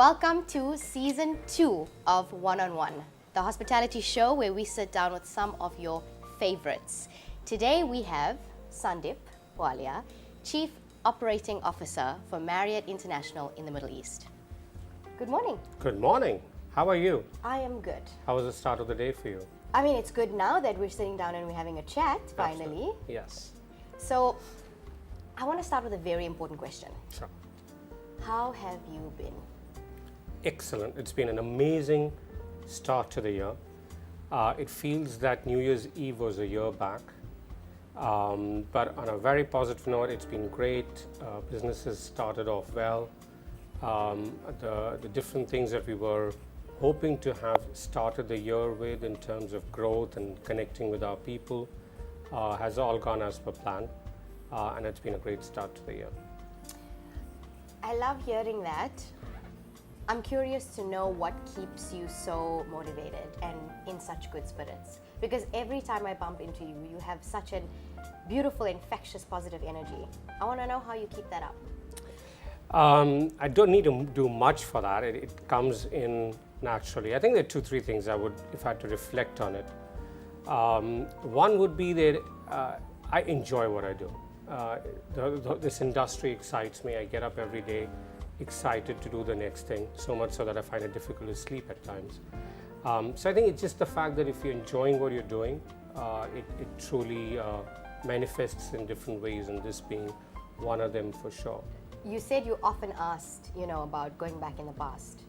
Welcome to Season 2 of One on One, the hospitality show where we sit down with some of your favorites. Today we have Sandeep Walia, Chief Operating Officer for Marriott International in the Middle East. Good morning. Good morning. How are you? I am good. How was the start of the day for you? I mean, it's good now that we're sitting down and we're having a chat, finally. Absolutely. Yes. So, I want to start with a very important question. Sure. How have you been? Excellent. It's been an amazing start to the year. It feels that New Year's Eve was a year back. But on a very positive note, it's been great. Businesses started off well. The different things that we were hoping to have started the year with in terms of growth and connecting with our people has all gone as per plan. And it's been a great start to the year. I love hearing that. I'm curious to know what keeps you so motivated and in such good spirits. Because every time I bump into you, you have such a beautiful, infectious, positive energy. I want to know how you keep that up. I don't need to do much for that. It comes in naturally. I think there are 2-3 things I would, if I had to reflect on it. One would be that I enjoy what I do. This industry excites me. I get up every day excited to do the next thing, so much so that I find it difficult to sleep at times. So I think it's just the fact that if you're enjoying what you're doing, it truly manifests in different ways, and this being one of them for sure. You said you often asked, about going back in the past.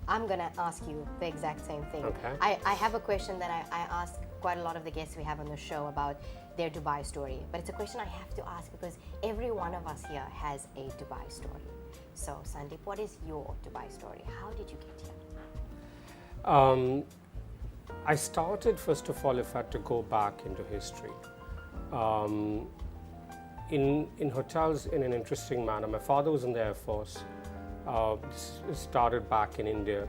I'm going to ask you the exact same thing. Okay. I have a question that I ask quite a lot of the guests we have on the show about their Dubai story. But it's a question I have to ask because every one of us here has a Dubai story. So, Sandeep, what is your Dubai story? How did you get here? I started, first of all, if I had to go back into history, in hotels in an interesting manner. My father was in the Air Force. This started back in India,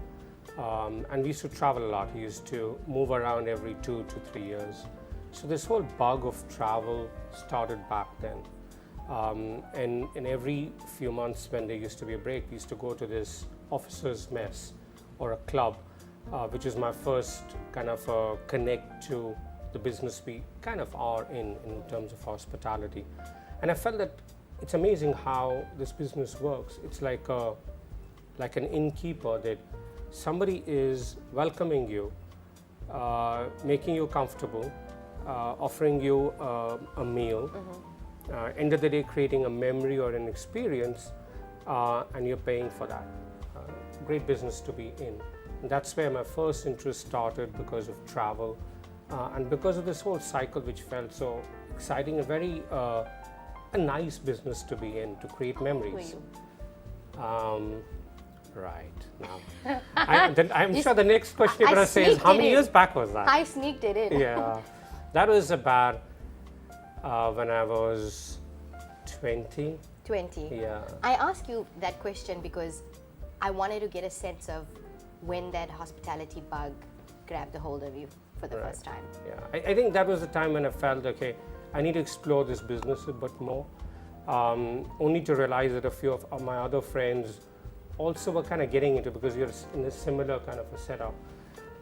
and we used to travel a lot. He used to move around every 2 to 3 years. So this whole bug of travel started back then. And every few months when there used to be a break, we used to go to this officers' mess or a club, which is my first kind of connect to the business we kind of are in terms of hospitality. And I felt that it's amazing how this business works. It's like an innkeeper, that somebody is welcoming you, making you comfortable, offering you a meal, end of the day creating a memory or an experience, and you're paying for that. Great business to be in. And that's where my first interest started, because of travel and because of this whole cycle, which felt so exciting, a nice business to be in, to create memories. Right now, I'm sure the next question you're going to say is, how many years back was that? I sneaked it in. Yeah, that was about when I was 20. 20. Yeah. I ask you that question because I wanted to get a sense of when that hospitality bug grabbed a hold of you for the first time. Yeah, I think that was the time when I felt, okay, I need to explore this business a bit more, only to realize that a few of my other friends also were kind of getting into, because you're in a similar kind of a setup,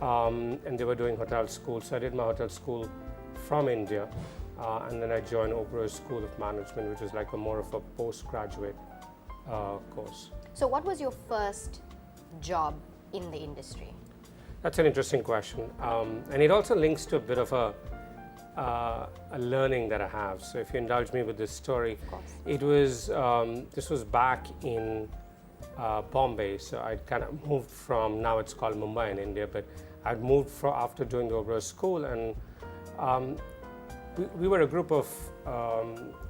and they were doing hotel school. So I did my hotel school from India, and then I joined Oberoi School of Management, which is like more of a postgraduate course. So what was your first job in the industry? That's an interesting question, and it also links to a bit of a learning that I have. So if you indulge me with this story, it was this was back in Bombay. So I'd kind of moved from, now it's called Mumbai in India, but I'd moved after doing the Oberoi School, and we were a group of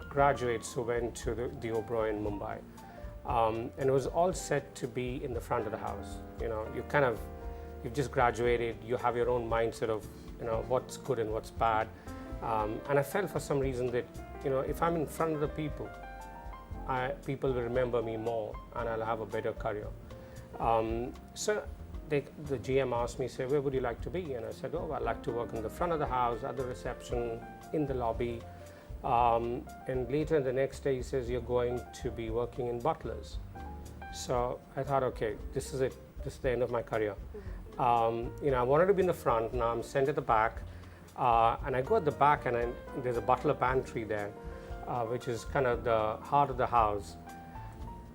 graduates who went to the Oberoi in Mumbai, and it was all set to be in the front of the house. You've just graduated, you have your own mindset of what's good and what's bad, and I felt for some reason that if I'm in front of the people, people will remember me more, and I'll have a better career. So the GM asked me, say, where would you like to be? And I said, I'd like to work in the front of the house, at the reception, in the lobby. And later the next day he says, you're going to be working in Butlers. So I thought, okay, this is it. This is the end of my career. I wanted to be in the front. Now I'm sent at the back, and I go at the back, and there's a butler pantry there, which is kind of the heart of the house.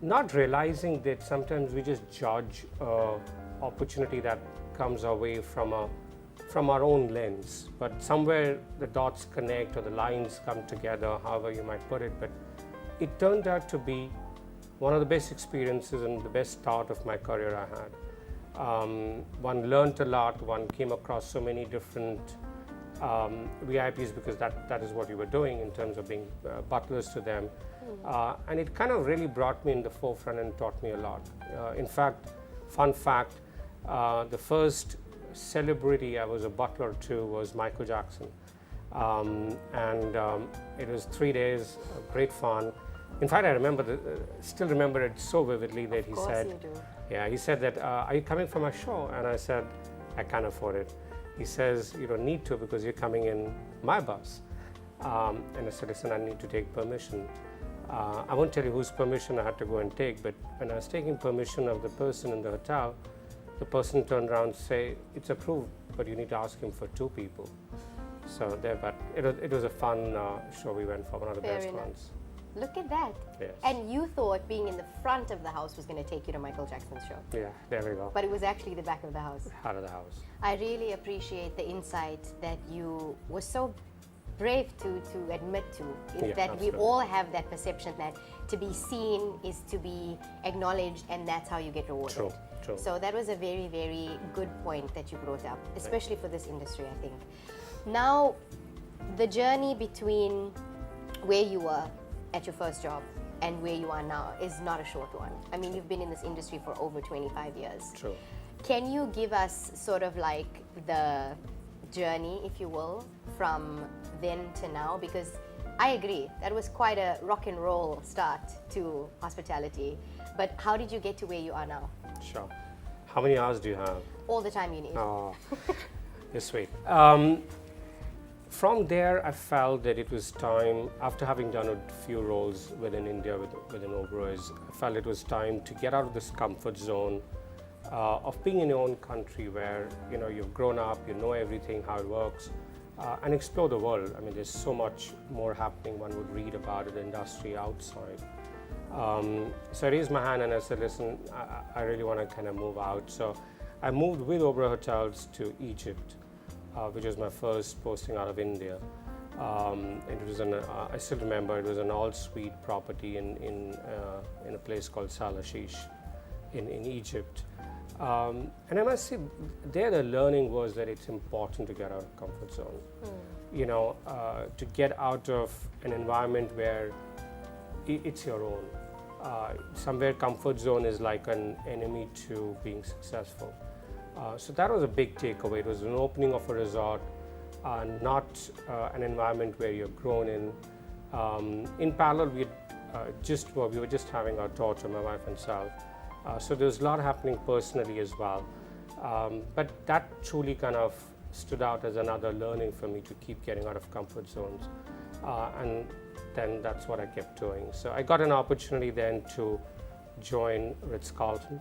Not realizing that sometimes we just judge opportunity that comes our way from our own lens, but somewhere the dots connect or the lines come together, however you might put it. But it turned out to be one of the best experiences and the best start of my career I had. One learned a lot, one came across so many different VIPs, because that is what we were doing in terms of being butlers to them. And it kind of really brought me in the forefront and taught me a lot. In fact, fun fact, the first celebrity I was a butler to was Michael Jackson. It was 3 days of great fun. In fact, I still remember it so vividly that he said, you do. Yeah, he said that, are you coming for my show? And I said, I can't afford it. He says, you don't need to, because you're coming in my bus. And I said, listen, I need to take permission. I won't tell you whose permission I had to go and take, but when I was taking permission of the person in the hotel, the person turned around and said, it's approved, but you need to ask him for 2 people. So there, but it was a fun show we went for, one of the best ones. Look at that. Yes. And you thought being in the front of the house was going to take you to Michael Jackson's show. Yeah, there we go. But it was actually the back of the house. Heart of the house. I really appreciate the insight that you were so brave to admit to, is that absolutely. we all have that perception that to be seen is to be acknowledged, and that's how you get rewarded. True. So that was a very, very good point that you brought up, especially for this industry, I think. Now, the journey between where you were at your first job and where you are now is not a short one. I mean, you've been in this industry for over 25 years. True. Can you give us sort of like the journey, if you will, from then to now? Because I agree, that was quite a rock and roll start to hospitality. But how did you get to where you are now? Sure. How many hours do you have? All the time you need. Oh, you're sweet. From there, I felt that it was time, after having done a few roles within India, within Oberoi's, I felt it was time to get out of this comfort zone of being in your own country where, you've grown up, you know everything, how it works, and explore the world. I mean, there's so much more happening. One would read about it, the industry outside. So I raised my hand and I said, listen, I really want to kind of move out. So I moved with Oberoi Hotels to Egypt, which was my first posting out of India. It was I still remember, it was an all-suite property in a place called Salashish in Egypt. And I must say, there the learning was that it's important to get out of comfort zone. To get out of an environment where it's your own. Somewhere comfort zone is like an enemy to being successful. So that was a big takeaway. It was an opening of a resort, not an environment where you're grown in. In parallel, we were just having our daughter, my wife and self. So there was a lot happening personally as well. But that truly kind of stood out as another learning for me to keep getting out of comfort zones. And then that's what I kept doing. So I got an opportunity then to join Ritz-Carlton.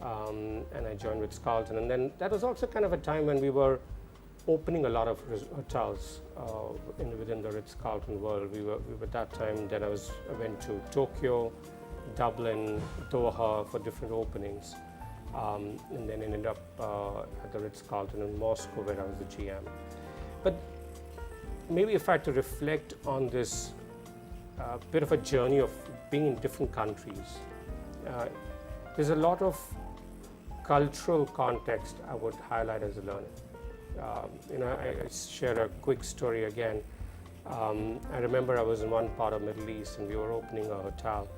And I joined Ritz-Carlton. And then that was also kind of a time when we were opening a lot of hotels within the Ritz-Carlton world. We were at that time, then I went to Tokyo, Dublin, Doha for different openings. And then ended up at the Ritz-Carlton in Moscow, where I was the GM. But maybe if I had to reflect on this bit of a journey of being in different countries, there's a lot of cultural context I would highlight as a learning. I share a quick story again. I remember I was in one part of Middle East and we were opening a hotel.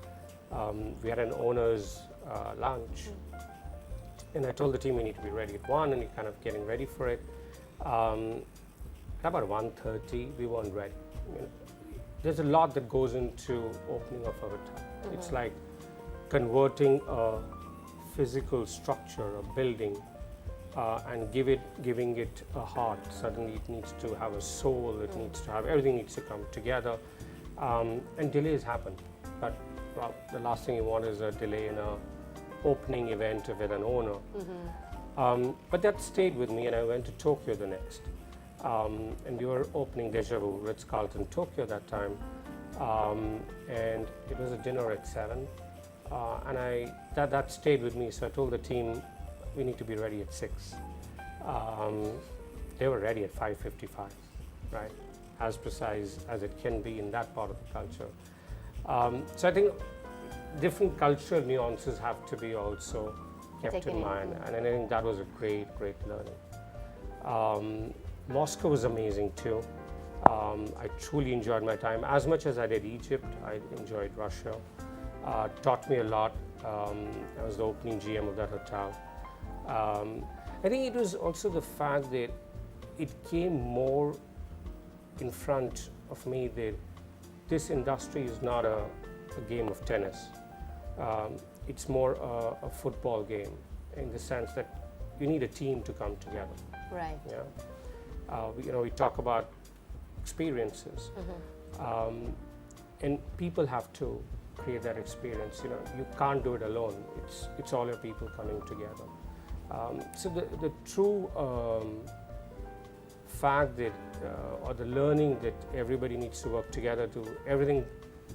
We had an owner's lunch. And I told the team we need to be ready at 1, and we're kind of getting ready for it. At about 1:30, we weren't ready. There's a lot that goes into opening of a hotel. It's like converting a physical structure, a building, and giving it a heart. Suddenly it needs to have a soul, everything needs to come together. And delays happen. But the last thing you want is a delay in a opening event with an owner. But that stayed with me, and I went to Tokyo the next. And we were opening Deja Vu, Ritz-Carlton, Tokyo that time. And it was a dinner at 7. And that stayed with me. So I told the team, we need to be ready at 6. They were ready at 5:55, right? As precise as it can be in that part of the culture. So I think different cultural nuances have to be also kept in mind. And I think that was a great learning. Moscow was amazing too. I truly enjoyed my time. As much as I did Egypt, I enjoyed Russia. Taught me a lot. I was the opening GM of that hotel. I think it was also the fact that it came more in front of me that this industry is not a game of tennis. It's more a football game in the sense that you need a team to come together. Right. Yeah. We talk about experiences, and people have to create that experience. You can't do it alone. It's all your people coming together. So the true fact that, or the learning that everybody needs to work together to everything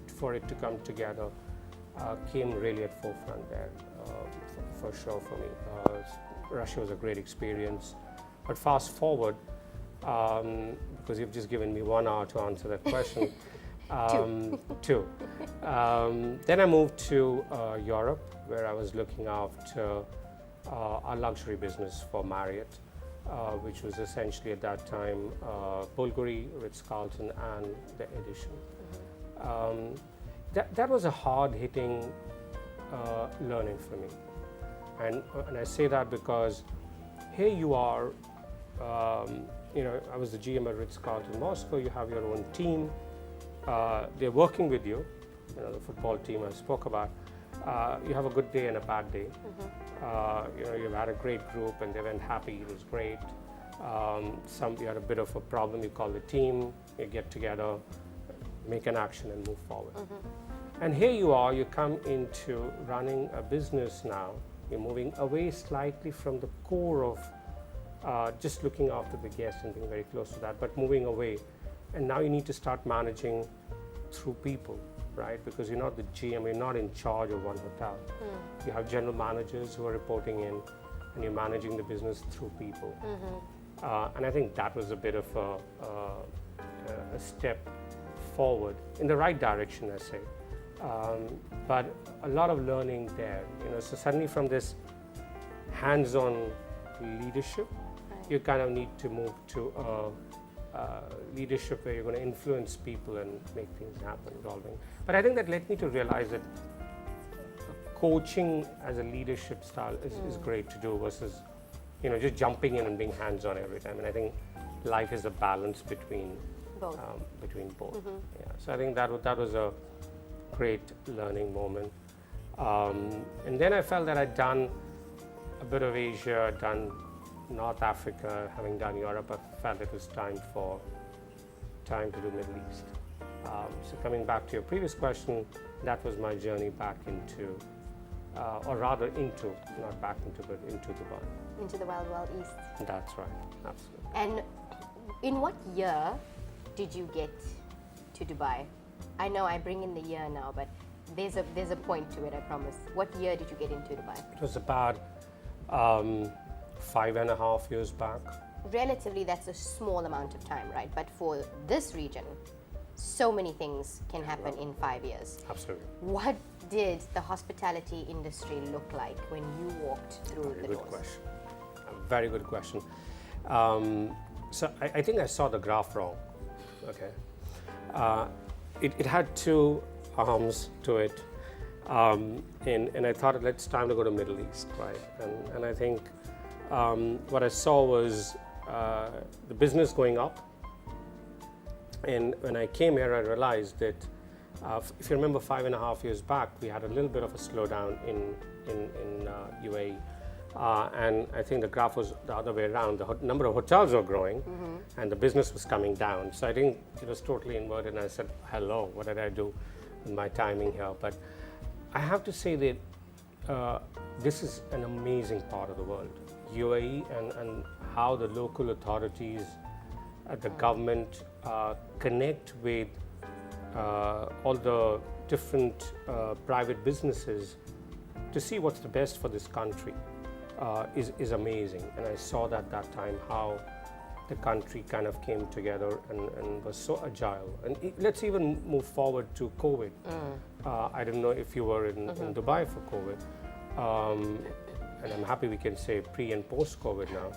for it to come together came really at forefront there, for sure for me. Russia was a great experience. But fast forward, because you've just given me 1 hour to answer that question. Two. Then I moved to Europe, where I was looking after our luxury business for Marriott, which was essentially at that time Bulgari, Ritz-Carlton, and the Edition. That was a hard-hitting learning for me, and I say that because here you are. I was the GM at Ritz-Carlton Moscow. You have your own team. They're working with you. The football team I spoke about. You have a good day and a bad day. You've had a great group and they went happy. It was great. You had a bit of a problem. You call the team. You get together, make an action, and move forward. And here you are. You come into running a business now. You're moving away slightly from the core of just looking after the guests and being very close to that, but moving away. And now you need to start managing through people, right? Because you're not the GM, you're not in charge of one hotel. You have general managers who are reporting in, and you're managing the business through people. And I think that was a bit of a step forward in the right direction, I say. But a lot of learning there, so suddenly from this hands-on leadership, you kind of need to move to leadership where you're going to influence people and make things happen, evolving. But I think that led me to realize that coaching as a leadership style is great to do versus, just jumping in and being hands-on every time. And I think life is a balance between both. Yeah. So I think that was a great learning moment. And then I felt that I'd done a bit of Asia, done North Africa, having done Europe, I felt it was time to do Middle East. So coming back to your previous question, that was my journey back into, or rather into, not back into, but into Dubai. Into the wild, wild east. That's right, absolutely. And in what year did you get to Dubai? I know I bring in the year now, but there's a point to it, I promise. What year did you get into Dubai? It was about 5.5 years back. Relatively, that's a small amount of time, right? But for this region, so many things can happen in 5 years. Absolutely. What did the hospitality industry look like when you walked through the doors? Good question. A very good question. So I think I saw the graph wrong. Okay. It had 2 arms to it, and I thought it's time to go to Middle East, right? And I think what I saw was the business going up. And when I came here, I realized that if you remember 5.5 years back, we had a little bit of a slowdown in UAE. And I think the graph was the other way around. The number of hotels were growing and the business was coming down. So I think it was totally inverted, and I said, hello, what did I do with my timing here? But I have to say that this is an amazing part of the world, UAE, and how the local authorities, the government connect with all the different private businesses to see what's the best for this country is amazing. And I saw that time how the country kind of came together and was so agile. And let's even move forward to COVID. I don't know if you were in Dubai for COVID, and I'm happy we can say pre and post COVID now.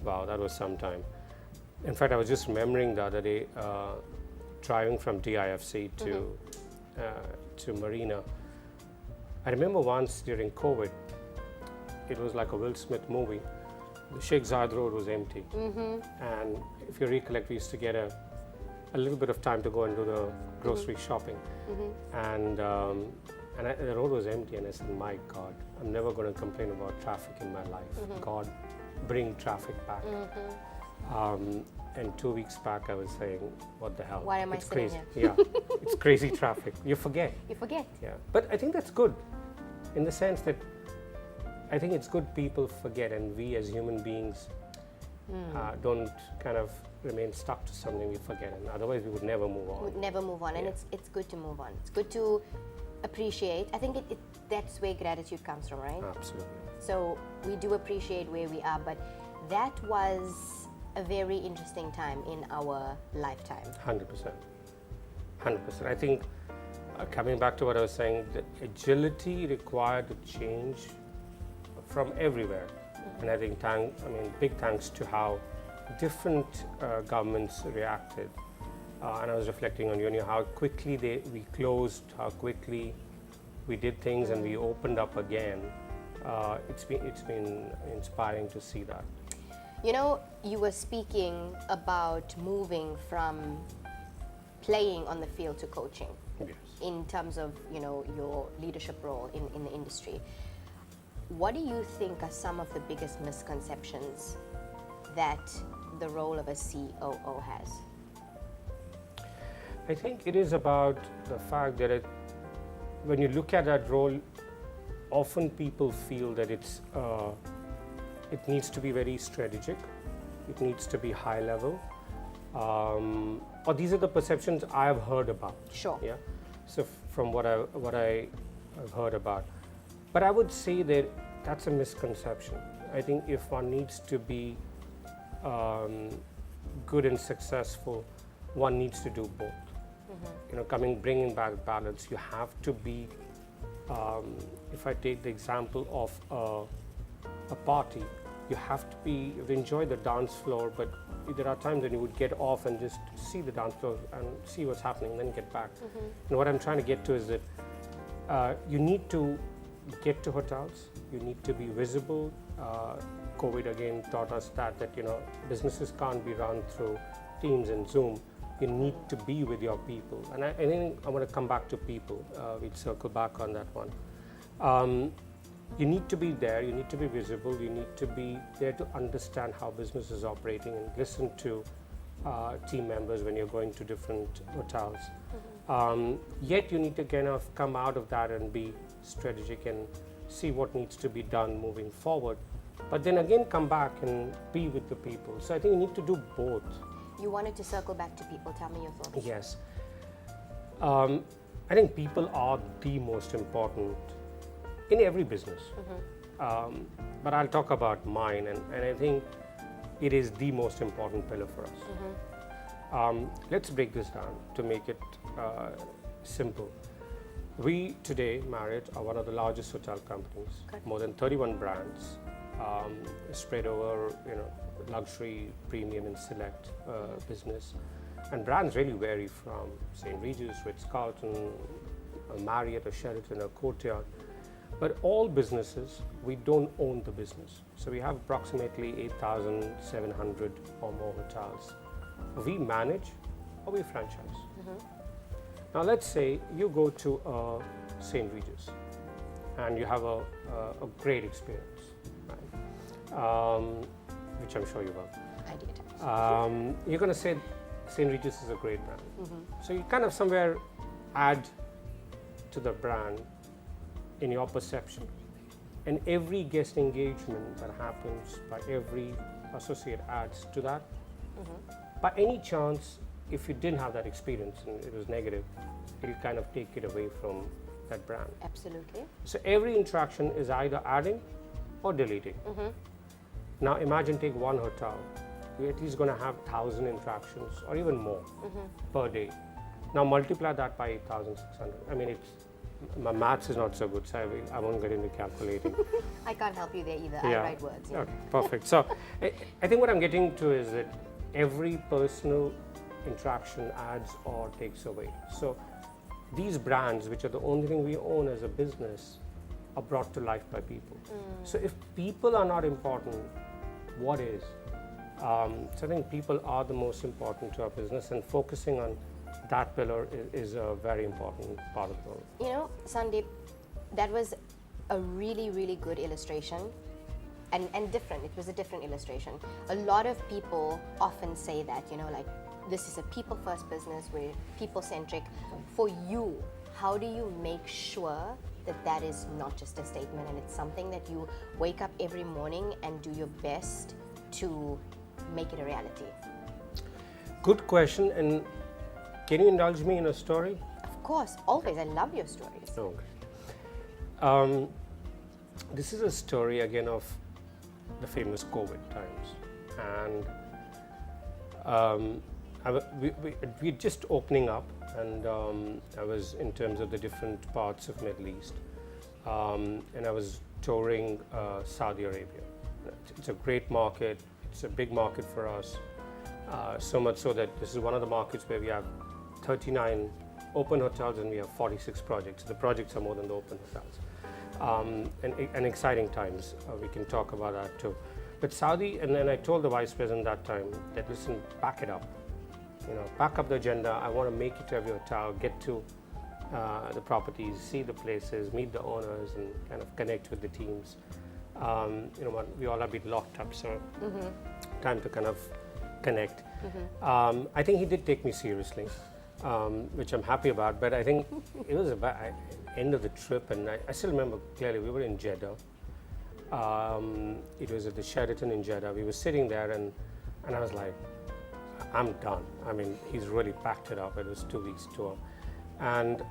Wow, that was some time. In fact, I was just remembering the other day, driving from DIFC to Marina. I remember once during COVID, it was like a Will Smith movie. The Sheikh Zayed Road was empty, and if you recollect, we used to get a little bit of time to go and do the grocery shopping, and the road was empty, and I said, my God, I'm never going to complain about traffic in my life. God, bring traffic back. And 2 weeks back, I was saying, what the hell? Why am I sitting crazy. here? Yeah, it's crazy traffic. You forget. You forget. Yeah, but I think that's good, in the sense that I think it's good people forget, and we as human beings don't kind of remain stuck to something we forget, and otherwise we would never move on. Would never move on, and it's good to move on. It's good to appreciate. I think that's where gratitude comes from, right? Absolutely. So we do appreciate where we are, but that was a very interesting time in our lifetime. 100%. 100%. I think coming back to what I was saying, the agility required to change from everywhere. And I think big thanks to how different governments reacted. And I was reflecting on how quickly we closed, how quickly we did things, and we opened up again. It's been inspiring to see that. You know, you were speaking about moving from playing on the field to coaching. Yes. In terms of your leadership role in the industry. What do you think are some of the biggest misconceptions that the role of a COO has? I think it is about the fact that when you look at that role, often people feel that it needs to be very strategic, it needs to be high level, or these are the perceptions I have heard about. Sure. Yeah. So from what I have heard about, but I would say that that's a misconception. I think if one needs to be good and successful, one needs to do both. Bringing back balance, you have to be. If I take the example of a party, you have to enjoy the dance floor, but there are times when you would get off and just see the dance floor and see what's happening, then get back. And what I'm trying to get to is that you need to get to hotels, you need to be visible. COVID again taught us that businesses can't be run through Teams and Zoom. You need to be with your people, and I think I want to come back to people. We'll circle back on that one. You need to be there, you need to be visible, you need to be there to understand how business is operating and listen to team members when you're going to different hotels. Yet you need to kind of come out of that and be strategic and see what needs to be done moving forward. But then again, come back and be with the people. So I think you need to do both. You wanted to circle back to people. Tell me your thoughts. Yes. I think people are the most important in every business. But I'll talk about mine, and I think it is the most important pillar for us. Let's break this down to make it simple. We today, Marriott, are one of the largest hotel companies. Correct. More than 31 brands, spread over luxury, premium, and select business. And brands really vary from St. Regis, Ritz-Carlton, a Marriott, a Sheraton, a Courtyard. But all businesses, we don't own the business. So we have approximately 8,700 or more hotels. We manage or we franchise. Now let's say you go to St. Regis and you have a great experience, right? Which I'm sure you will. I did. You're going to say St. Regis is a great brand. So you kind of somewhere add to the brand in your perception. And every guest engagement that happens by every associate adds to that. By any chance, if you didn't have that experience and it was negative, it'll kind of take it away from that brand. Absolutely. So every interaction is either adding or deleting. Now imagine take one hotel, you're at least going to have 1,000 interactions or even more per day. Now multiply that by 8,600. I mean, my maths is not so good, so I won't get into calculating. I can't help you there either. Yeah. I write words. Yeah. Okay, perfect. So I think what I'm getting to is that every personal interaction adds or takes away. So these brands, which are the only thing we own as a business, are brought to life by people. So if people are not important, what is? So I think people are the most important to our business, and focusing on that pillar is a very important part of the role. You know, Sandeep, that was a really, really good illustration and different. It was a different illustration. A lot of people often say that, you know, like, this is a people-first business, we're people-centric. For you, how do you make sure that that is not just a statement and it's something that you wake up every morning and do your best to make it a reality? Good question. And can you indulge me in a story? Of course, always. I love your stories. Okay. This is a story again of the famous COVID times, and we're just opening up, and I was in terms of the different parts of Middle East, and I was touring Saudi Arabia. It's a great market. It's a big market for us, so much so that this is one of the markets where we have 39 open hotels and we have 46 projects. The projects are more than the open hotels. And exciting times. We can talk about that too. But Saudi, and then I told the vice president that time that, listen, back it up. You know, back up the agenda. I want to make it to every hotel, get to the properties, see the places, meet the owners, and kind of connect with the teams. You know what, we all have been locked up, so time to kind of connect. I think he did take me seriously, which I'm happy about, but I think it was about end of the trip, and I still remember clearly, we were in Jeddah. It was at the Sheraton in Jeddah. We were sitting there, and I was like, I'm done. I mean, he's really packed it up. It was 2 weeks tour. And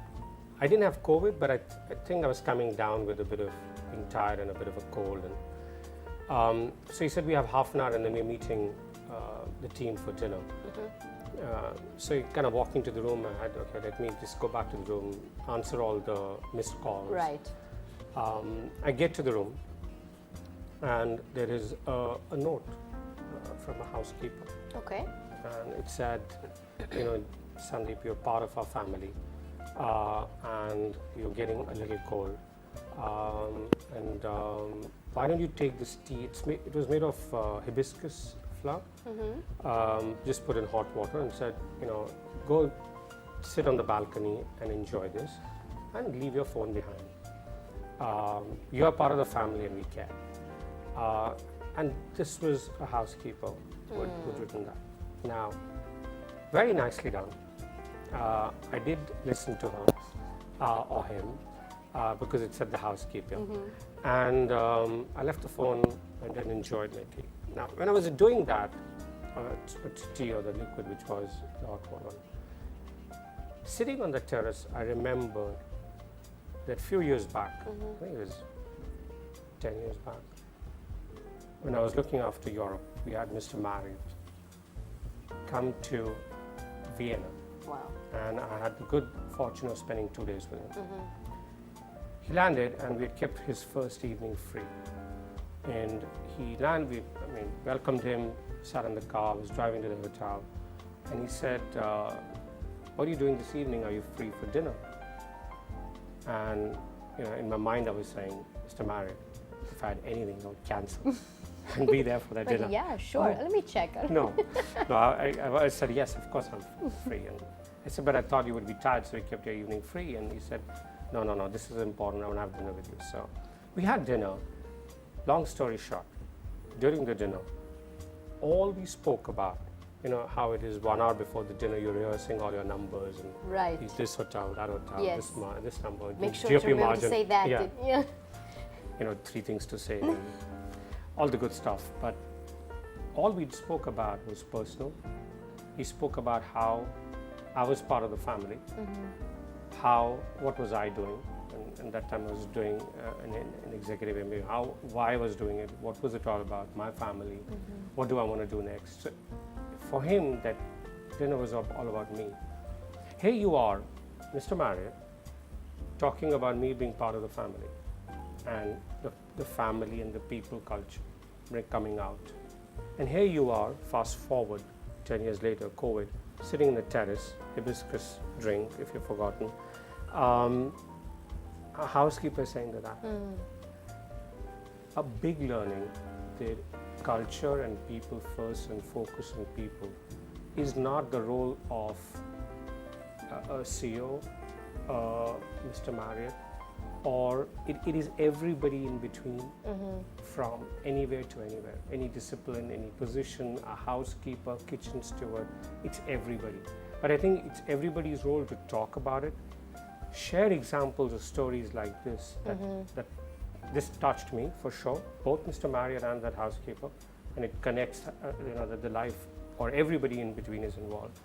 I didn't have COVID, but I think I was coming down with a bit of being tired and a bit of a cold. And so he said, we have half an hour, and then we're meeting the team for dinner. So he kind of walked into the room. I had, okay, let me just go back to the room, answer all the missed calls. Right. I get to the room, and there is a note from a housekeeper. Okay. And it said, you know, Sandeep, you're part of our family, and you're getting a little cold. Why don't you take this tea? It was made of hibiscus flower. Just put in hot water, and said, you know, go sit on the balcony and enjoy this, and leave your phone behind. You are part of the family, and we care. And this was a housekeeper who'd written that. Now, very nicely done. I did listen to her or him because it said the housekeeper. And I left the phone and then enjoyed my tea. Now, when I was doing that, tea or the liquid, which was the hot water, sitting on the terrace, I remember that few years back, I think it was 10 years back, when I was looking after Europe, we had Mr. Marriott come to Vienna. Wow. And I had the good fortune of spending 2 days with him. He landed, and we had kept his first evening free. And he landed, we welcomed him, sat in the car, was driving to the hotel, and he said, what are you doing this evening? Are you free for dinner? And you know, in my mind I was saying, Mr. Marriott, if I had anything, I would cancel and be there for that dinner. Yeah, sure. Let me check. No, I said, yes, of course I'm free. And I said, but I thought you would be tired, so we kept your evening free. And he said, no, this is important. I want to have dinner with you. So we had dinner. Long story short, during the dinner, all we spoke about how it is 1 hour before the dinner, you're rehearsing all your numbers and Right. this hotel, that hotel, Yes. this number. Make sure GOP to remember margin. to say that. Yeah. Yeah. 3 things to say, and all the good stuff. But all we spoke about was personal. He spoke about how I was part of the family, what was I doing, and that time I was doing an executive MBA, why I was doing it, what was it all about, my family, what do I want to do next. So for him, that dinner was all about me. Here you are, Mr. Marriott, talking about me being part of the family and the family and the people culture coming out. And here you are, fast forward 10 years later, COVID, sitting in the terrace, hibiscus drink, if you've forgotten. A housekeeper saying that. A big learning that culture and people first and focus on people is not the role of a CEO, Mr. Marriott, or it is everybody in between, from anywhere to anywhere, any discipline, any position, a housekeeper, kitchen steward, it's everybody. But I think it's everybody's role to talk about it, share examples of stories like this, that this touched me for sure, both Mr. Marriott and that housekeeper, and it connects, that the life or everybody in between is involved.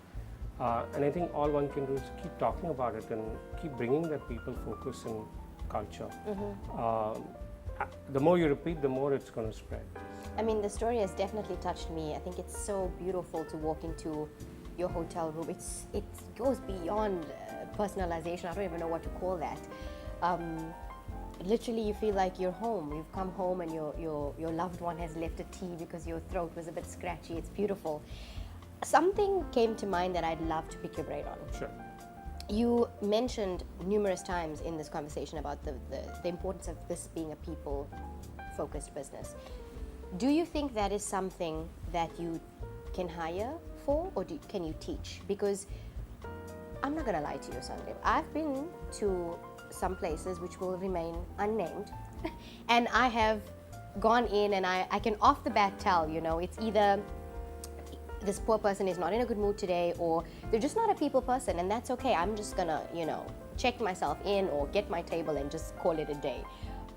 And I think all one can do is keep talking about it and keep bringing that people focus and culture. The more you repeat, the more it's going to spread. I mean, the story has definitely touched me. I think it's so beautiful to walk into your hotel room. It goes beyond personalization. I don't even know what to call that. Literally, you feel like you're home. You've come home and your loved one has left a tea because your throat was a bit scratchy. It's beautiful. Something came to mind that I'd love to pick your brain on. Sure. You mentioned numerous times in this conversation about the importance of this being a people-focused business. Do you think that is something that you can hire for, or can you teach? Because I'm not going to lie to you, Sandeep. I've been to some places which will remain unnamed, and I have gone in and I can off the bat tell, it's either this poor person is not in a good mood today, or they're just not a people person, and that's okay. I'm just gonna, check myself in or get my table and just call it a day.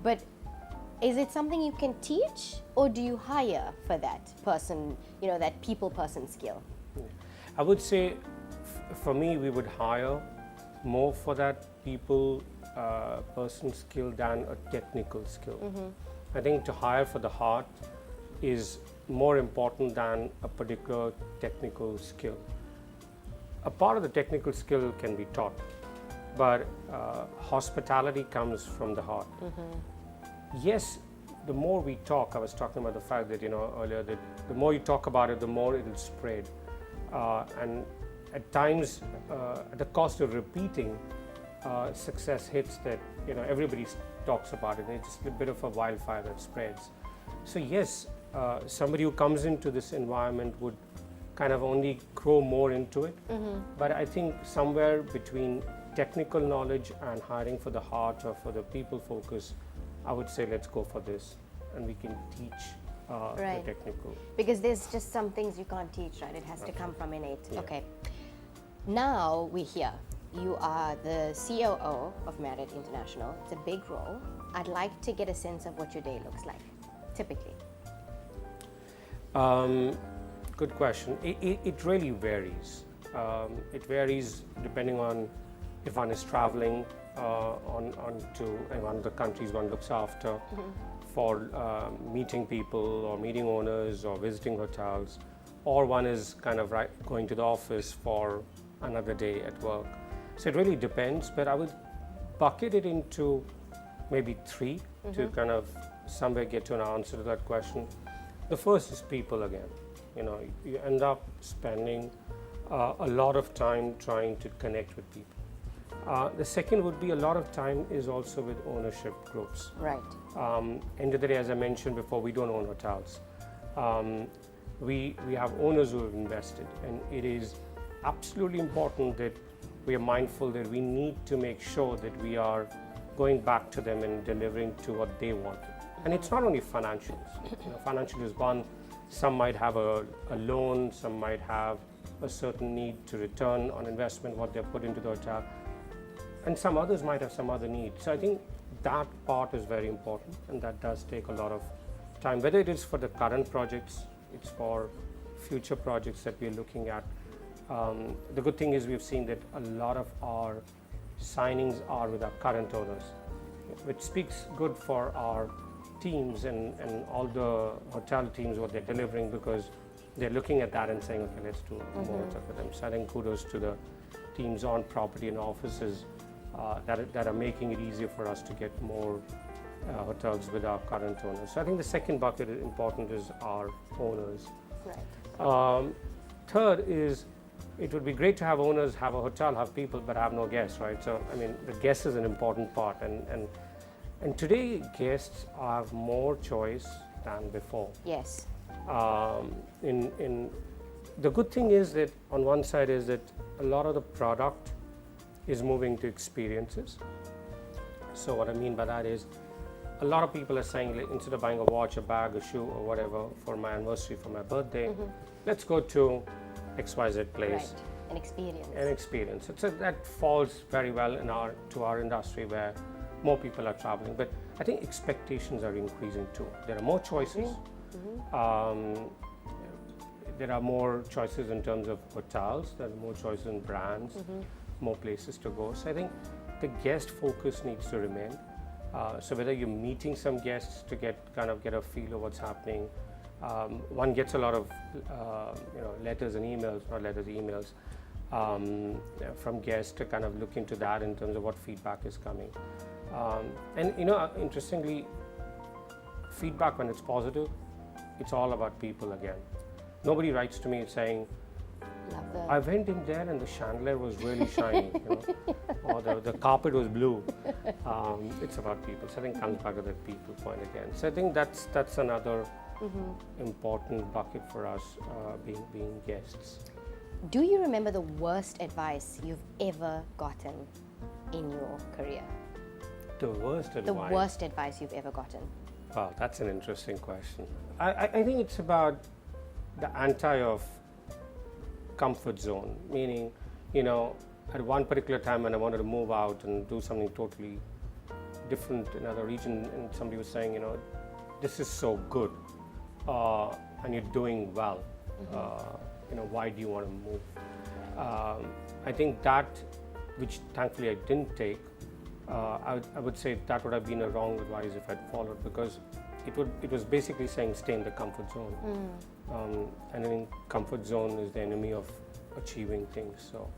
But is it something you can teach, or do you hire for that person, that people person skill? I would say, for me, we would hire more for that people person skill than a technical skill. I think to hire for the heart is more important than a particular technical skill. A part of the technical skill can be taught, but hospitality comes from the heart. Yes, the more we talk, I was talking about the fact that, earlier, that the more you talk about it, the more it will spread. And at times, at the cost of repeating, success hits that, everybody talks about it. It's just a bit of a wildfire that spreads. So yes, somebody who comes into this environment would kind of only grow more into it. But I think somewhere between technical knowledge and hiring for the heart or for the people focus, I would say let's go for this, and we can teach the technical. Because there's just some things you can't teach, right? It has to come from innate. Yeah. Okay. Now we're here. You are the COO of Marriott International. It's a big role. I'd like to get a sense of what your day looks like, typically. Good question. It really varies. It varies depending on if one is traveling on to one of the countries one looks after for meeting people or meeting owners or visiting hotels, or one is kind of going to the office for another day at work. So it really depends, but I would bucket it into maybe 3 to kind of somewhere get to an answer to that question. The first is people again. You end up spending a lot of time trying to connect with people. The second would be a lot of time is also with ownership groups. Right. End of the day, as I mentioned before, we don't own hotels. We have owners who have invested, and it is absolutely important that we are mindful that we need to make sure that we are going back to them and delivering to what they want. And it's not only financials. Financial is one Some might have a loan, some might have a certain need to return on investment, what they've put into the hotel, and some others might have some other needs. So I think that part is very important, and that does take a lot of time, whether it is for the current projects, it's for future projects that we're looking at. The good thing is we've seen that a lot of our signings are with our current owners, which speaks good for our teams and all the hotel teams, what they're delivering, because they're looking at that and saying, okay, let's do more stuff with them. So I think kudos to the teams on property and offices that are making it easier for us to get more hotels with our current owners. So I think the second bucket is important is our owners. Right. Third is, it would be great to have owners have a hotel, have people, but have no guests, right? So I mean, the guest is an important part, and today guests have more choice than before. Yes. In the good thing is that on one side is that a lot of the product is moving to experiences. So what I mean by that is, a lot of people are saying, like, instead of buying a watch, a bag, a shoe, or whatever for my anniversary, for my birthday, let's go to XYZ place. Right. An experience. An experience. So that falls very well to our industry where more people are traveling. But I think expectations are increasing too. There are more choices. There are more choices in terms of hotels. There are more choices in brands, more places to go. So I think the guest focus needs to remain. So whether you're meeting some guests to get a feel of what's happening, one gets a lot of letters and emails, from guests to kind of look into that in terms of what feedback is coming. And interestingly, feedback when it's positive, it's all about people again. Nobody writes to me saying, I went in there and the chandelier was really shiny, or the carpet was blue. It's about people. So I think it comes back to that people point again. So I think that's another important bucket for us, being guests. Do you remember the worst advice you've ever gotten in your career? The worst advice? The worst advice you've ever gotten. Wow, that's an interesting question. I think it's about the anti of comfort zone, meaning, at one particular time when I wanted to move out and do something totally different in another region, and somebody was saying, this is so good, and you're doing well, why do you want to move? I think that, which thankfully I didn't take, I would say that would have been a wrong advice if I'd followed, because it was basically saying stay in the comfort zone. And I think comfort zone is the enemy of achieving things. So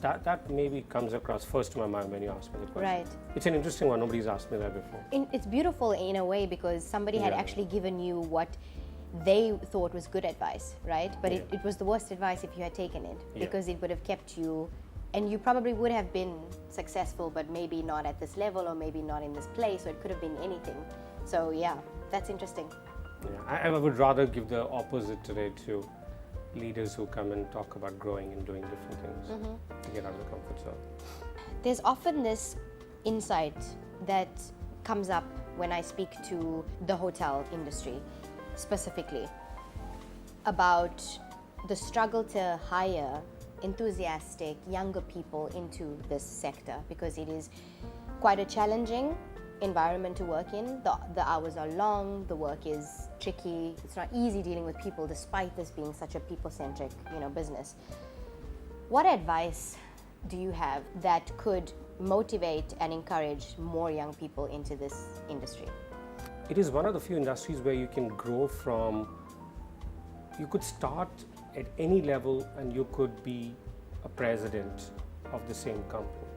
that maybe comes across first to my mind when you ask me the question. Right. It's an interesting one. Nobody's asked me that before. It's beautiful in a way because somebody had actually given you what they thought was good advice, right? But it was the worst advice if you had taken it, because it would have kept you, and you probably would have been successful, but maybe not at this level, or maybe not in this place, or it could have been anything. So yeah, that's interesting. Yeah, I would rather give the opposite today to leaders who come and talk about growing and doing different things to get out of the comfort zone. There's often this insight that comes up when I speak to the hotel industry specifically about the struggle to hire enthusiastic younger people into this sector, because it is quite a challenging environment to work in. The hours are long, the work is tricky, it's not easy dealing with people despite this being such a people-centric business. What advice do you have that could motivate and encourage more young people into this industry? It is one of the few industries where you can grow from, you could start at any level and you could be a president of the same company.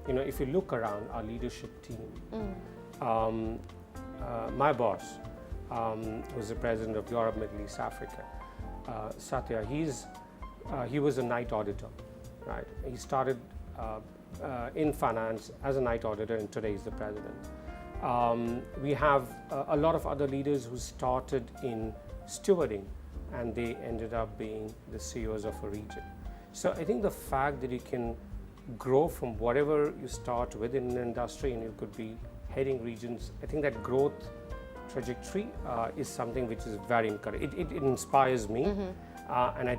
If you look around our leadership team, my boss, who's the president of Europe, Middle East, Africa, Satya, he was a night auditor, right? He started in finance as a night auditor, and today he's the president. We have a lot of other leaders who started in stewarding, and they ended up being the CEOs of a region. So I think the fact that you can grow from whatever you start within an industry and you could be heading regions, I think that growth trajectory is something which is very encouraging. It inspires me, and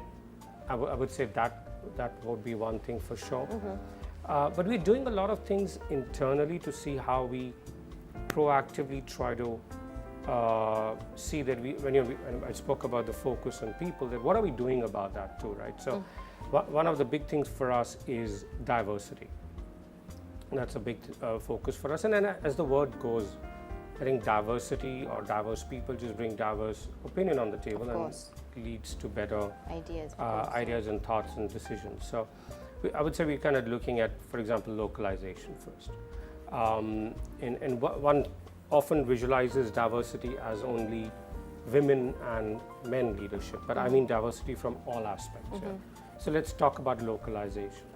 I would say that would be one thing for sure. But we're doing a lot of things internally to see how we proactively try to see that when I spoke about the focus on people, that what are we doing about that too, right? So one of the big things for us is diversity. And that's a big focus for us. And then as the word goes, I think diversity or diverse people just bring diverse opinion on the table and leads to better ideas and thoughts and decisions. So I would say we're kind of looking at, for example, localization first. And one often visualizes diversity as only women and men leadership, but I mean diversity from all aspects. Yeah? So let's talk about localization.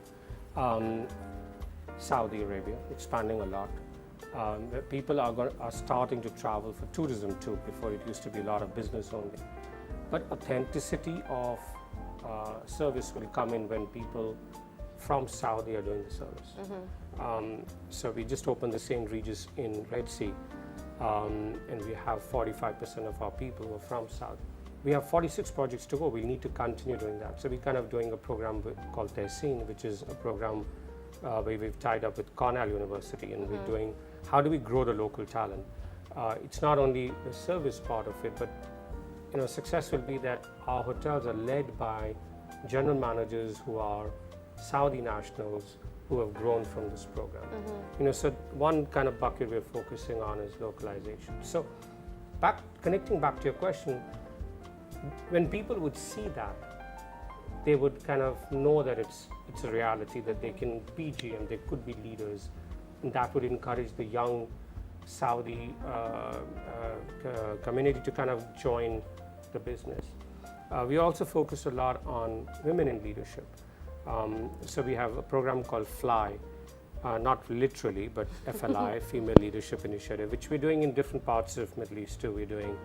Saudi Arabia expanding a lot. People are starting to travel for tourism too. Before it used to be a lot of business only, but authenticity of service will come in when people from Saudi are doing the service. So we just opened the St. Regis in Red Sea, and we have 45% of our people who are from Saudi. We have 46 projects to go. We need to continue doing that. So we're kind of doing a program called Tehseen, which is a program where we've tied up with Cornell University, and we're doing how do we grow the local talent. It's not only the service part of it, but success will be that our hotels are led by general managers who are Saudi nationals who have grown from this program. So one kind of bucket we're focusing on is localization. So connecting back to your question, when people would see that, they would kind of know that it's a reality, that they can be GM, they could be leaders, and that would encourage the young Saudi community to kind of join the business. We also focus a lot on women in leadership. So we have a program called FLY, not literally, but FLI, Female Leadership Initiative, which we're doing in different parts of Middle East too. We're doing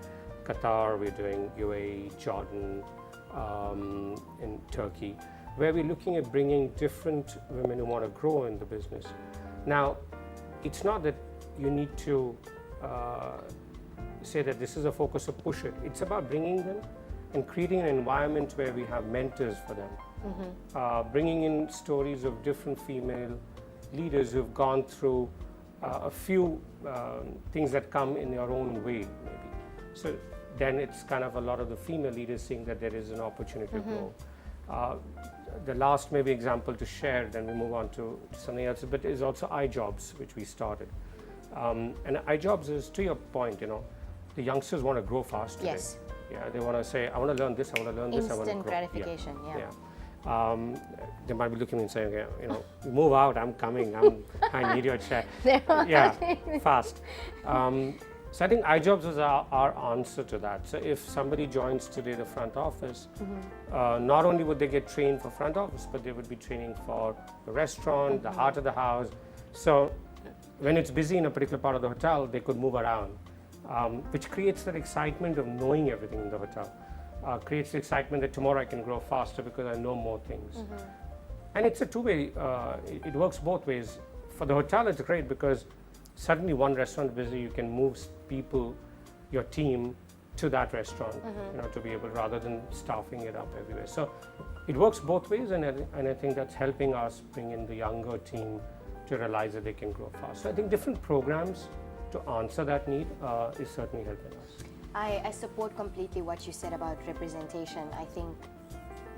Qatar, we're doing UAE, Jordan, in Turkey, where we're looking at bringing different women who want to grow in the business. Now, it's not that you need to say that this is a focus or push it. It's about bringing them and creating an environment where we have mentors for them. Bringing in stories of different female leaders who've gone through a few things that come in their own way, maybe. So then it's kind of a lot of the female leaders seeing that there is an opportunity to grow. The last maybe example to share, then we move on to something else, but is also iJobs, which we started. And iJobs is, to your point, the youngsters want to grow fast today. Yes. Yeah, they want to say, I want to learn this, I want to learn this, I want to grow. Instant gratification, yeah. They might be looking and saying, okay, move out, I'm coming, I need your chair. Fast. So I think iJobs was our answer to that. So if somebody joins today the front office, not only would they get trained for front office, but they would be training for the restaurant, the heart of the house. So when it's busy in a particular part of the hotel, they could move around, which creates that excitement of knowing everything in the hotel. Creates the excitement that tomorrow I can grow faster because I know more things. And it's a two-way, it works both ways. For the hotel, it's great because suddenly one restaurant busy, you can move people, your team, to that restaurant, to be able, rather than staffing it up everywhere. So it works both ways, and I think that's helping us bring in the younger team to realize that they can grow fast. So I think different programs to answer that need is certainly helping us. I support completely what you said about representation. I think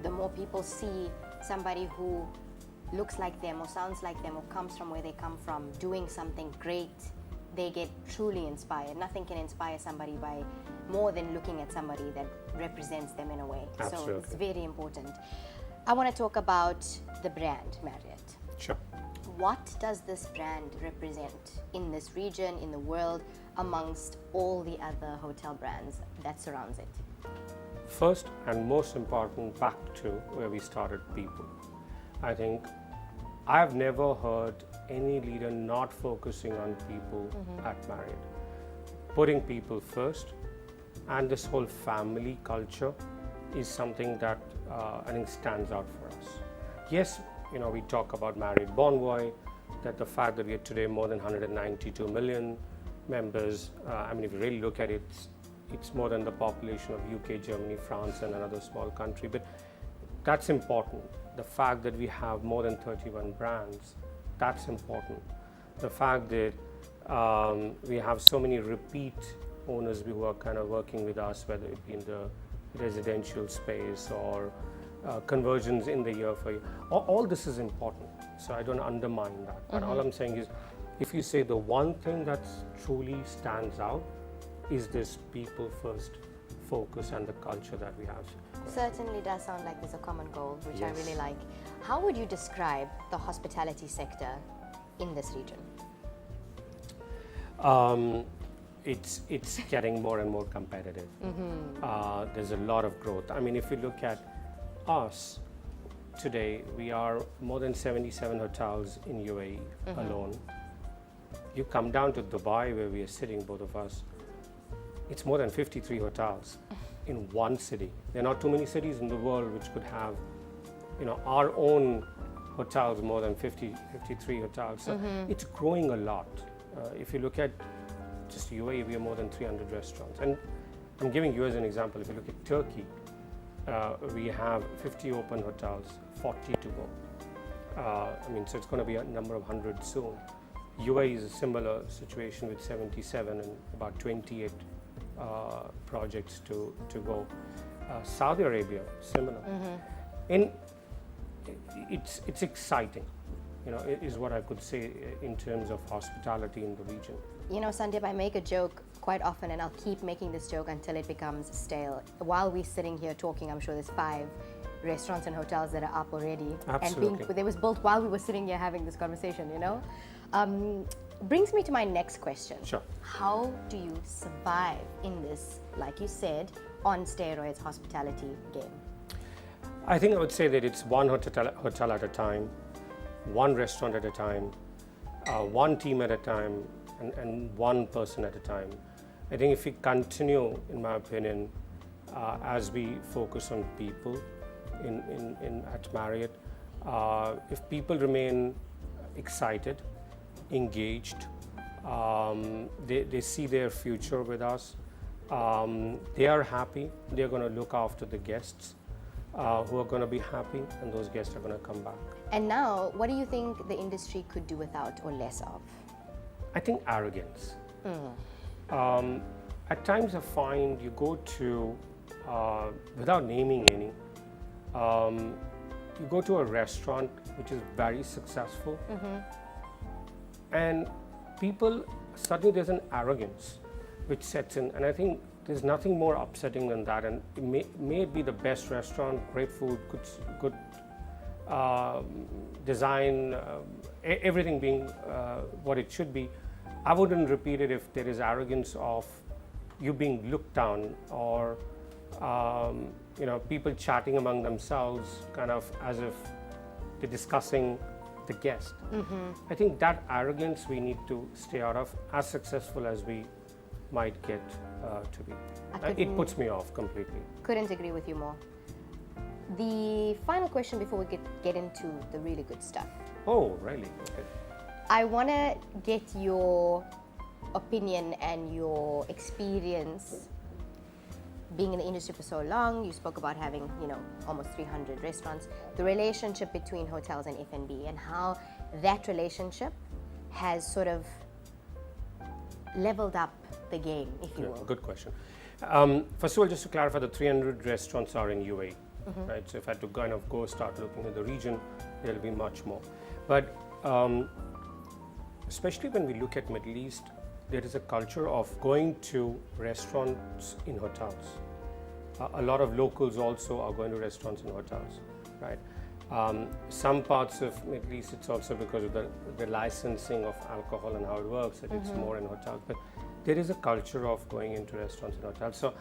the more people see somebody who looks like them or sounds like them or comes from where they come from doing something great, they get truly inspired. Nothing can inspire somebody by more than looking at somebody that represents them in a way. Absolutely. So it's very important. I want to talk about the brand Marriott. Sure. What does this brand represent in this region, in the world, amongst all the other hotel brands that surrounds it? First and most important, back to where we started, people. I think I've never heard any leader not focusing on people at Marriott. Putting people first, and this whole family culture is something that I think stands out for us. Yes, we talk about Marriott Bonvoy, that the fact that we are today more than 192 million, members. I mean, if you really look at it, it's more than the population of UK, Germany, France, and another small country. But that's important. The fact that we have more than 31 brands, that's important. The fact that we have so many repeat owners who are kind of working with us, whether it be in the residential space or conversions in the year for year. All this is important, so I don't undermine that. But all I'm saying is, if you say the one thing that truly stands out is this people first focus and the culture that we have. Certainly does sound like there's a common goal, which I Yes. really like. How would you describe the hospitality sector in this region? It's getting more and more competitive. There's a lot of growth. I mean, if you look at us today, we are more than 77 hotels in UAE alone. You come down to Dubai, where we are sitting, both of us, it's more than 53 hotels in one city. There are not too many cities in the world which could have, our own hotels, more than 53 hotels. So it's growing a lot. If you look at just UAE, we have more than 300 restaurants. And I'm giving you as an example, if you look at Turkey, we have 50 open hotels, 40 to go. So it's going to be a number of hundreds soon. UAE is a similar situation with 77 and about 28 projects to go. Saudi Arabia, similar. And it's exciting, is what I could say in terms of hospitality in the region. Sandeep, I make a joke quite often, and I'll keep making this joke until it becomes stale. While we're sitting here talking, I'm sure there's 5 restaurants and hotels that are up already. Absolutely. And they was built while we were sitting here having this conversation, Brings me to my next question. Sure. How do you survive in this, like you said, on steroids hospitality game? I think I would say that it's one hotel at a time, one restaurant at a time, one team at a time, and one person at a time. I think if we continue, in my opinion, as we focus on people at Marriott, if people remain excited, engaged, they see their future with us, they are happy, they're going to look after the guests who are going to be happy, and those guests are going to come back. And now, what do you think the industry could do without or less of? I think arrogance. At times I find you go to, without naming any, you go to a restaurant which is very successful, and people, suddenly there's an arrogance which sets in, and I think there's nothing more upsetting than that. And it may be the best restaurant, great food, good design, everything being what it should be. I wouldn't repeat it if there is arrogance of you being looked down, or people chatting among themselves, kind of as if they're discussing the guest. I think that arrogance we need to stay out of, as successful as we might get to be. It puts me off completely. Couldn't agree with you more. The final question before we get into the really good stuff. Oh, really? Okay. I want to get your opinion and your experience being in the industry for so long. You spoke about having, almost 300 restaurants. The relationship between hotels and F&B, and how that relationship has sort of leveled up the game, if you will. Good question. First of all, just to clarify, the 300 restaurants are in UAE, right? So if I had to kind of go start looking at the region, there'll be much more. But especially when we look at Middle East, there is a culture of going to restaurants in hotels. A lot of locals also are going to restaurants and hotels, right? Some parts of Middle East, it's also because of the licensing of alcohol and how it works, that it's more in hotels. But there is a culture of going into restaurants and hotels. So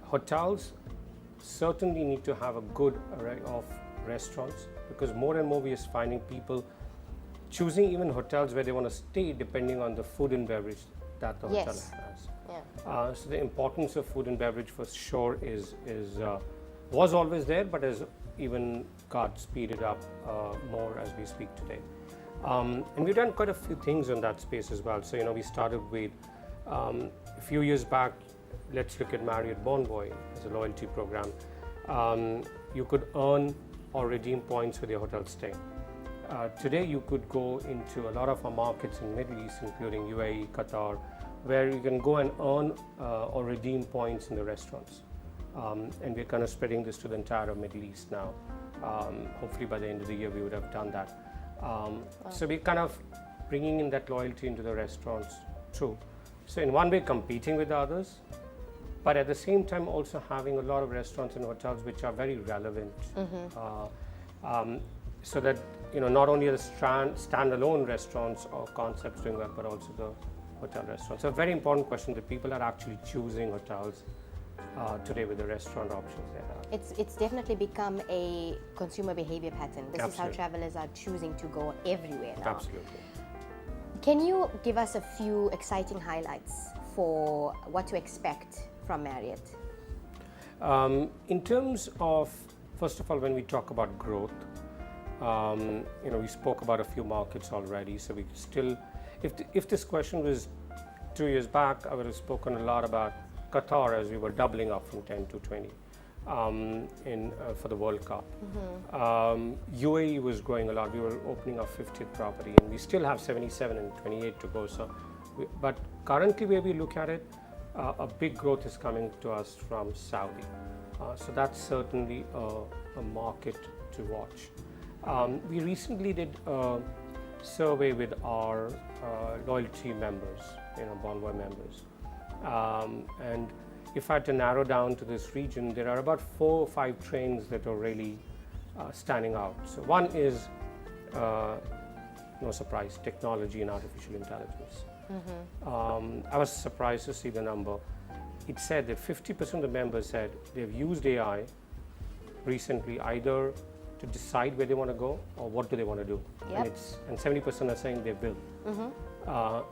hotels certainly need to have a good array of restaurants, because more and more we are finding people choosing even hotels where they want to stay depending on the food and beverage that the hotel has. Yeah. So the importance of food and beverage for sure was always there, but has even got speeded up more as we speak today. And we've done quite a few things in that space as well. So we started with A few years back, let's look at Marriott Bonvoy as a loyalty program. You could earn or redeem points with your hotel stay. Today, you could go into a lot of our markets in Middle East, including UAE, Qatar, where you can go and earn or redeem points in the restaurants. And we're kind of spreading this to the entire Middle East now. Hopefully by the end of the year, we would have done that. So we're kind of bringing in that loyalty into the restaurants too. So in one way, competing with others, but at the same time also having a lot of restaurants and hotels which are very relevant. So that not only the standalone restaurants or concepts doing well, but also the hotel restaurants. So a very important question that people are actually choosing hotels today with the restaurant options they have. It's definitely become a consumer behavior pattern. This Absolutely. is how travelers are choosing to go everywhere now. Absolutely. Can you give us a few exciting highlights for what to expect from Marriott? In terms of, first of all, when we talk about growth, we spoke about a few markets already. So we still, if this question was 2 years back, I would have spoken a lot about Qatar as we were doubling up from 10 to 20 for the World Cup. UAE was growing a lot. We were opening our 50th property, and we still have 77 and 28 to go. So, but currently, where we look at it, a big growth is coming to us from Saudi. So that's certainly a market to watch. We recently did a survey with our loyalty members, Bonvoy members. And if I had to narrow down to this region, there are about 4 or 5 trains that are really standing out. So one is, no surprise, technology and artificial intelligence. I was surprised to see the number. It said that 50% of the members said they've used AI recently either to decide where they want to go or what do they want to do. Yep. And 70% are saying they will.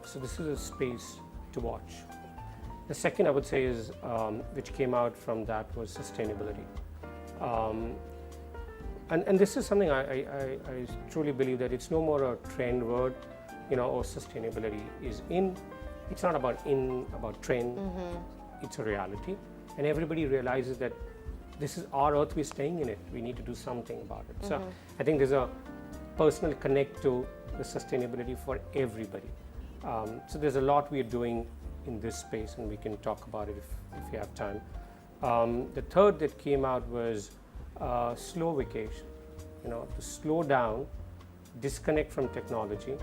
So this is a space to watch. The second I would say is, which came out from that, was sustainability. And this is something I truly believe that it's no more a trend word, or sustainability is in. It's not about trend. It's a reality, and everybody realizes that this is our earth. We're staying in it. We need to do something about it. So I think there's a personal connect to the sustainability for everybody. So there's a lot we are doing in this space, and we can talk about it if you have time. The third that came out was slow vacation. To slow down, disconnect from technology.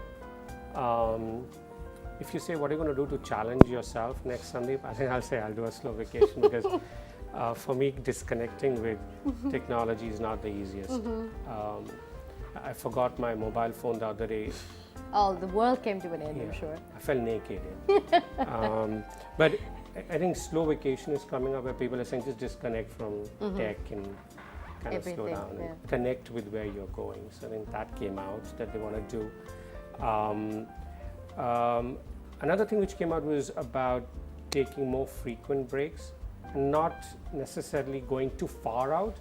If you say, what are you going to do to challenge yourself next Sandeep? I think I'll say I'll do a slow vacation because for me, disconnecting with technology is not the easiest. I forgot my mobile phone the other day. Oh, the world came to an end, I'm sure. I felt naked. But I think slow vacation is coming up where people are saying just disconnect from tech and kind of slow down and connect with where you're going. So I think that came out that they want to do. Another thing which came out was about taking more frequent breaks, not necessarily going too far out,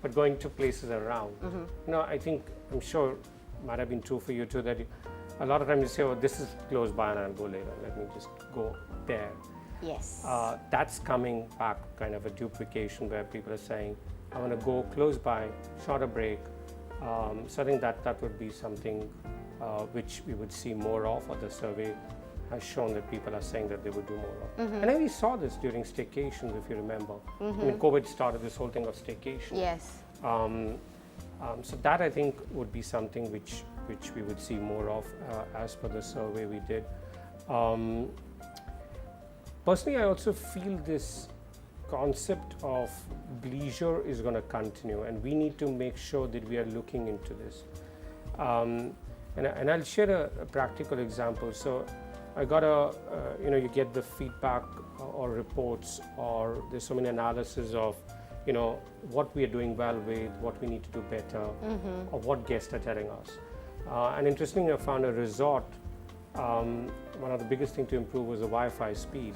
but going to places around. I'm sure might have been true for you too, that a lot of times you say, oh, this is close by and I'll go later. Let me just go there. Yes. That's coming back, kind of a duplication where people are saying, I want to go close by, shorter break. So I think that would be something which we would see more of, or the survey has shown that people are saying that they would do more of. And then we saw this during staycations, if you remember. I mean, COVID started this whole thing of staycation. Yes. So that I think would be something which we would see more of as per the survey we did. Personally, I also feel this concept of leisure is going to continue, and we need to make sure that we are looking into this. And I'll share a practical example. So I got you get the feedback or reports, or there's so many analysis of, what we are doing well with, what we need to do better, or what guests are telling us. And interestingly, I found a resort, one of the biggest things to improve was the Wi-Fi speed,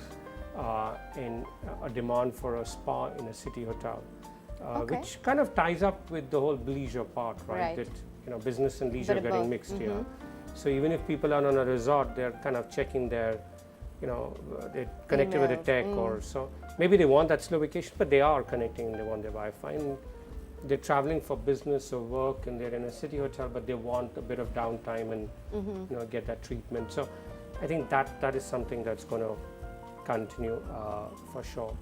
and a demand for a spa in a city hotel, which kind of ties up with the whole leisure part, right? That business and leisure are getting mixed here. So even if people are on a resort, they're kind of checking their they're connected with the Emails, tech or so. Maybe they want that slow vacation, but they are connecting and they want their Wi-Fi. And they're traveling for business or work and they're in a city hotel, but they want a bit of downtime and get that treatment. So I think that is something that's going to continue for sure.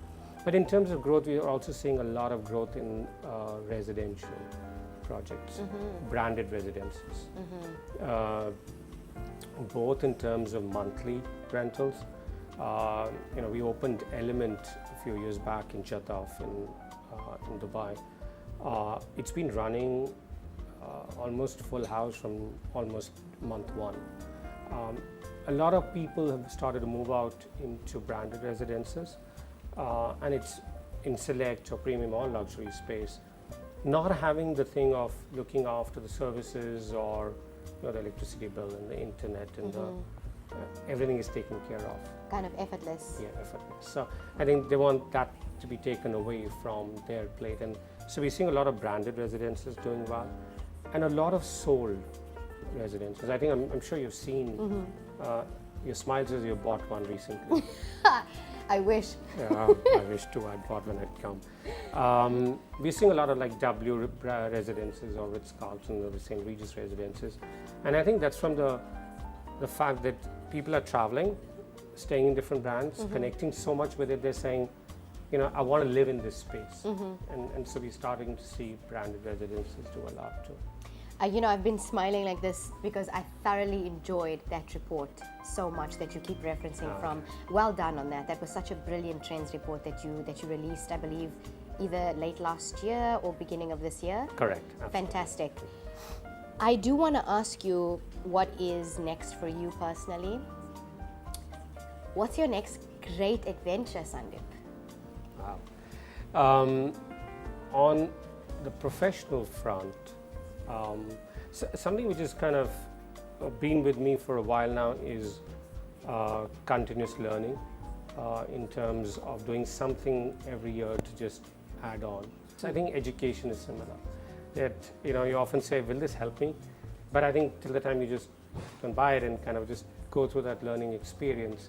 But in terms of growth, we are also seeing a lot of growth in residential projects, branded residences, both in terms of monthly rentals. We opened Element a few years back in Jeddah in Dubai. It's been running almost full house from almost month one. A lot of people have started to move out into branded residences, and it's in select or premium or luxury space, not having the thing of looking after the services or the electricity bill and the internet and everything is taken care of. Kind of effortless. Yeah, effortless. So I think they want that to be taken away from their plate, and so we're seeing a lot of branded residences doing well, and a lot of sold residences. I think I'm sure you've seen. Your smile says you bought one recently. I wish. Yeah, I wish too. I bought when I'd come. We're seeing a lot of like W residences or Ritz-Carlton or the St. Regis residences, and I think that's from the fact that people are traveling, staying in different brands, connecting so much with it. They're saying, I want to live in this space, and so we're starting to see branded residences do a lot too. I've been smiling like this because I thoroughly enjoyed that report so much that you keep referencing from. Well done on that. That was such a brilliant trends report that you released, I believe, either late last year or beginning of this year. Correct. Absolutely. Fantastic. I do want to ask you what is next for you personally. What's your next great adventure, Sandeep? Wow. On the professional front, something which has kind of been with me for a while now is continuous learning in terms of doing something every year to just add on. So I think education is similar. That you often say, will this help me? But I think till the time you just can buy it and kind of just go through that learning experience,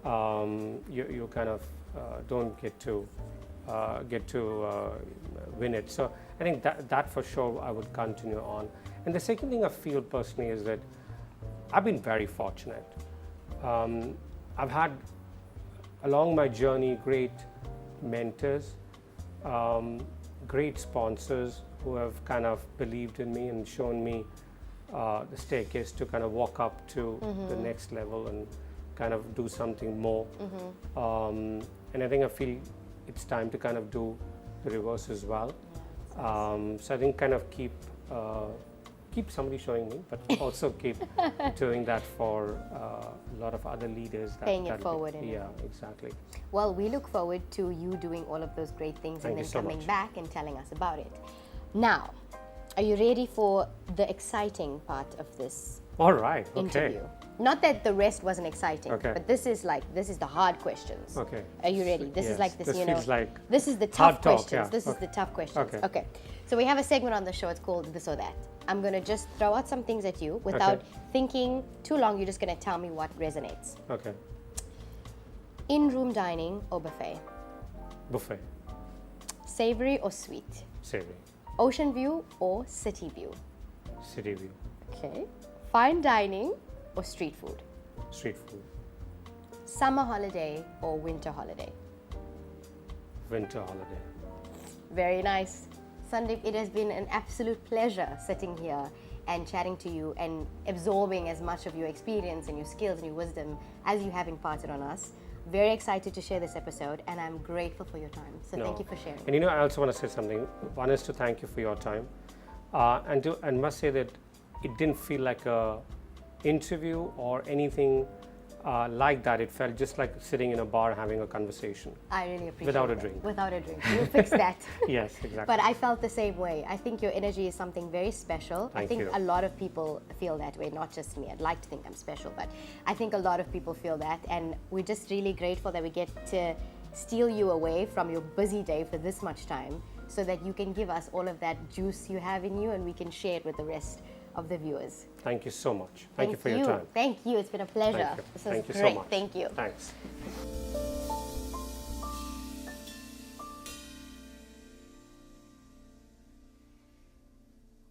you kind of don't get to win it. So I think that for sure I would continue on. And the second thing I feel personally is that I've been very fortunate. I've had along my journey great mentors, great sponsors who have kind of believed in me and shown me the staircase to kind of walk up to the next level and kind of do something more. And I think I feel it's time to kind of do the reverse as well. So I think kind of keep somebody showing me, but also keep doing that for a lot of other leaders. Paying it forward. Yeah, exactly. Well, we look forward to you doing all of those great things and then coming back and telling us about it. Now, are you ready for the exciting part of this All right. interview? Okay. Not that the rest wasn't exciting, Okay. but this is the hard questions. Okay. Are you ready? This is like this, this feels like this is the tough hard talk, questions. yeah. This is the tough questions. Okay. So we have a segment on the show. It's called This or That. I'm going to just throw out some things at you without thinking too long. You're just going to tell me what resonates. Okay. In-room dining or buffet? Buffet. Savory or sweet? Savory. Ocean view or city view? City view. Okay. Fine dining or street food? Street food. Summer holiday or winter holiday? Winter holiday. Very nice. Sandeep, it has been an absolute pleasure sitting here and chatting to you and absorbing as much of your experience and your skills and your wisdom as you have imparted on us. Very excited to share this episode, and I'm grateful for your time. So thank you for sharing. And I also want to say something. One is to thank you for your time, and must say that it didn't feel like a interview or anything like that. It felt just like sitting in a bar having a conversation. I really appreciate it. Without a drink. Without a drink. We'll fix that. Yes, exactly. But I felt the same way. I think your energy is something very special. I think a lot of people feel that way, not just me. I'd like to think I'm special, but I think a lot of people feel that. And we're just really grateful that we get to steal you away from your busy day for this much time so that you can give us all of that juice you have in you and we can share it with the rest of the viewers. Thank you so much. Thank you for your time. Thank you. It's been a pleasure. Thank you. This was Thank you great. so much. Thank you. Thanks.